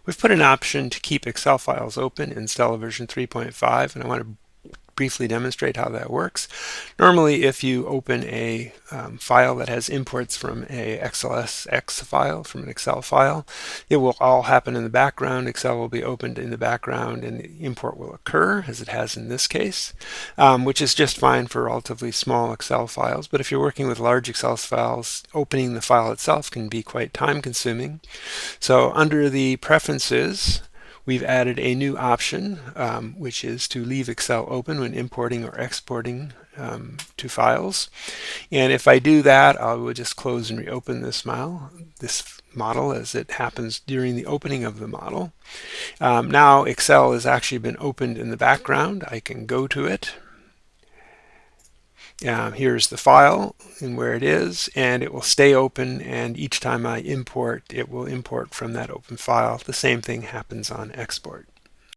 We've put an option to keep Excel files open in Stella version 3.5, and I want to briefly demonstrate how that works. Normally, if you open a file that has imports from a XLSX file, from an Excel file, it will all happen in the background. Excel will be opened in the background and the import will occur, as it has in this case, which is just fine for relatively small Excel files. But if you're working with large Excel files, opening the file itself can be quite time consuming. So under the preferences, we've added a new option, which is to leave Excel open when importing or exporting to files. And if I do that, I will just close and reopen this model as it happens during the opening of the model. Now Excel has actually been opened in the background. I can go to it. Here's the file and where it is, and it will stay open, and each time I import, it will import from that open file. The same thing happens on export.